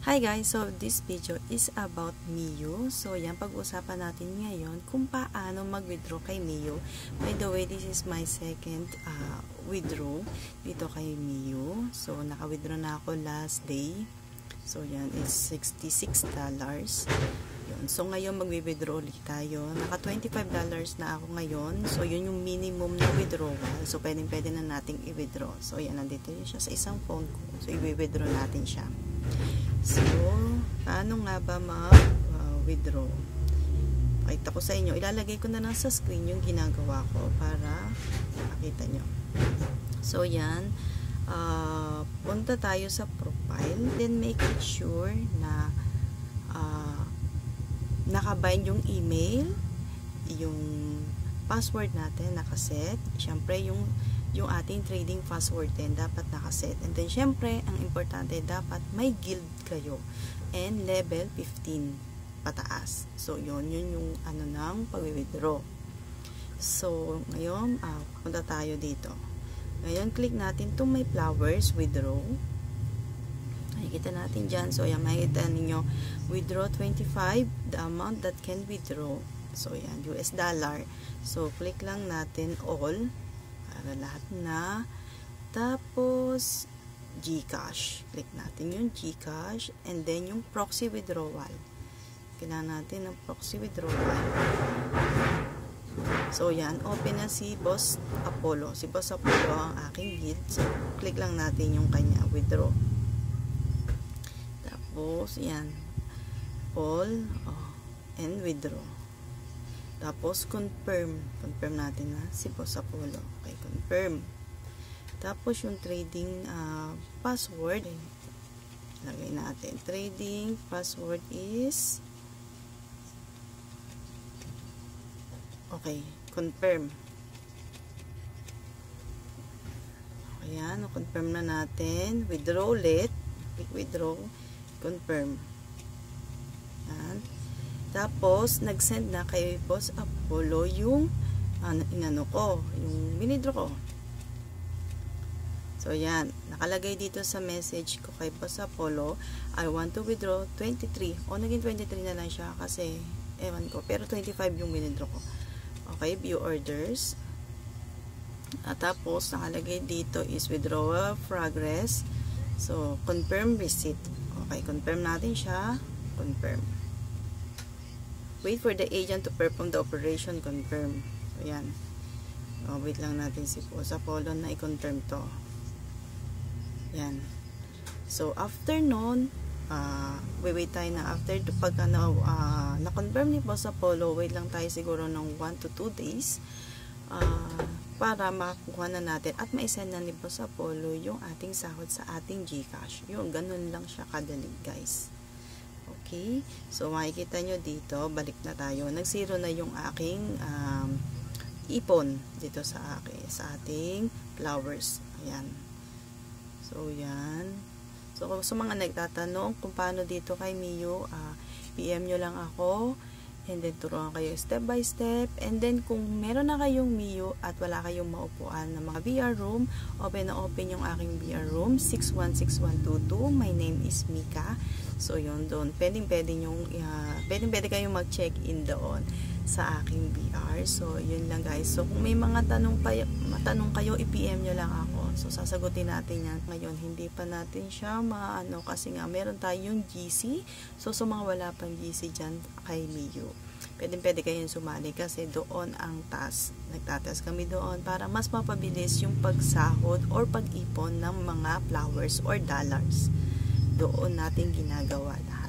Hi guys, so this video is about Mio. So yan, pag-usapan natin ngayon kung paano mag-withdraw kay Mio. By the way, this is my second withdraw dito kay Mio. So naka-withdraw na ako last day. So yan is $66. Yun. So ngayon mag-withdraw ulit tayo. Naka $25 na ako ngayon. So yun yung minimum na withdrawal. So pwede na nating i-withdraw. So yan, nandito yun siya sa isang phone ko. So i-withdraw natin siya. So, paano nga ba mag-withdraw? Pakita ko sa inyo. Ilalagay ko na lang sa screen yung ginagawa ko para makita nyo. So, yan. Punta tayo sa profile. Then, make it sure na nakabind yung email, yung password natin nakaset. Siyempre, yung ating trading password din dapat nakaset. And then, syempre, ang importante, dapat may guild kayo. And level 15 pataas. So, yun yung ano ng pag-withdraw. So, ngayon, punta tayo dito. Ngayon, click natin itong may flowers, withdraw. Nakikita natin dyan. So, yan, makikita ninyo, withdraw 25, the amount that can withdraw. So, yan, US dollar. So, click lang natin all. Para lahat na. Tapos, GCash. Click natin yung GCash. And then, yung proxy withdrawal. Kailangan natin ng proxy withdrawal. So, yan. Open na si Boss Apollo. Si Boss Apollo ang aking guild. So, click lang natin yung kanya. Withdraw. Tapos, yan. All. And withdraw. Tapos, confirm. Confirm natin na si Boss Apollo. Okay, confirm. Tapos, yung trading password. Lagay natin. Trading password is okay, confirm. Ayan, confirm na natin. Withdraw ulit. Click withdraw. Confirm. Ayan. Tapos, nag-send na kay Boss Apollo yung inano ko, yung withdraw ko. So, yan. Nakalagay dito sa message ko kay Boss Apollo, I want to withdraw 23. O, naging 23 na lang siya kasi, ewan ko. Pero 25 yung withdraw ko. Okay, view orders. Tapos, nakalagay dito is withdrawal progress. So, confirm receipt. Okay, confirm natin siya. Confirm. Wait for the agent to perform the operation. Confirm. So, yan. Wait lang natin si Boss Apollo na i-confirm to. Yan. So, after nun, wait tayo na after pag na-confirm ni Boss Apollo, wait lang tayo siguro ng 1 to 2 days para makakuha na natin at maisend na ni Boss Apollo yung ating sahod sa ating GCash. Yung ganun lang siya kadali, guys. Okay, so makikita nyo dito, balik na tayo. Nag-zero na yung aking ipon dito sa ating flowers. Ayan. So, yan. So, sa mga nagtatanong kung paano dito kay Mio, PM nyo lang ako. And then, turuan kayo step by step. And then, kung meron na kayong Mio at wala kayong maupuan ng mga VR room, open na open yung aking VR room, 616122. My name is Mika. So, yun doon. Pwede kayong mag-check-in doon sa aking VR. So, yun lang guys. So, kung may mga tanong kayo, i-PM nyo lang ako. So, sasagutin natin yan. Ngayon, hindi pa natin siya maano kasi nga, meron tayong GC. So, sa mga wala pang GC dyan kay Mio, pwede kayong sumali kasi doon ang task. Nagtatas kami doon para mas mapabilis yung pagsahod or pag-ipon ng mga flowers or dollars. Doon natin ginagawa lahat.